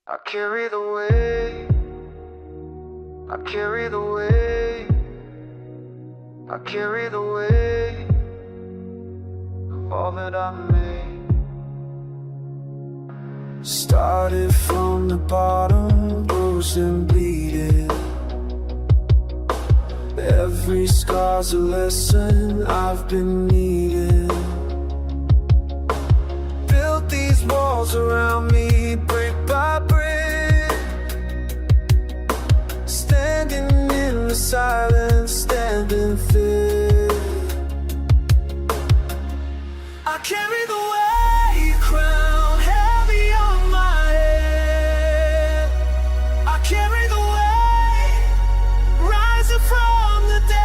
I carry the weight, I carry the weight, I carry the weight of all that I made. Started from the bottom, bruised and bleeding. Every scar's a lesson I've been needing. Built these walls around me, brick by brick. Standing in the silence, standing fit. I carry the weight, crown heavy on my head. I carry the weight, rising from the dead.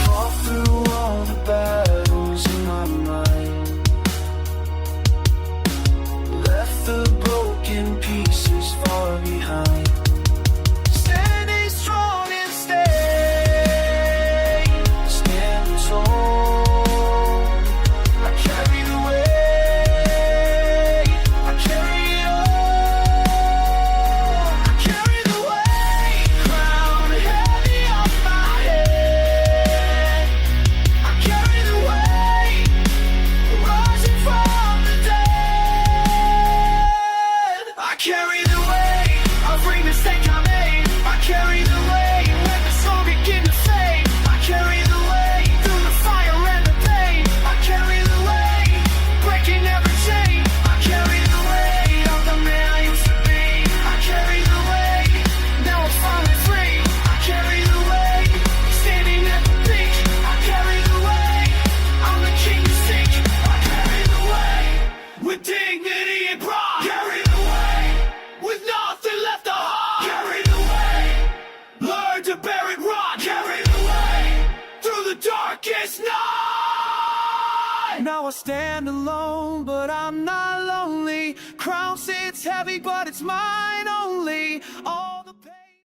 Fought through all the battles in my mind. Left the broken pieces far behind. Standing strong and stay, standing tall. I carry the weight, I carry it all. I carry the weight, crown heavy on my head. I carry the weight, rising from the dead. I carry the weight of every mistake I made. I carry the weight when the soul begin to fade. I carry the weight through the fire and the pain. I carry the weight, breaking every chain. I carry the weight of the man I used to be. I carry the weight, now I'm finally free. I carry the weight, standing at the peak. I carry the weight, I'm the king to seek. I carry the weight, with dignity and pride. Carry the weight, with nothing left to hide. Carry the weight, learn to bear it right. Carry the weight, through the darkest night. Now I stand alone, but I'm not lonely. Crown sits heavy, but it's mine only. Oh.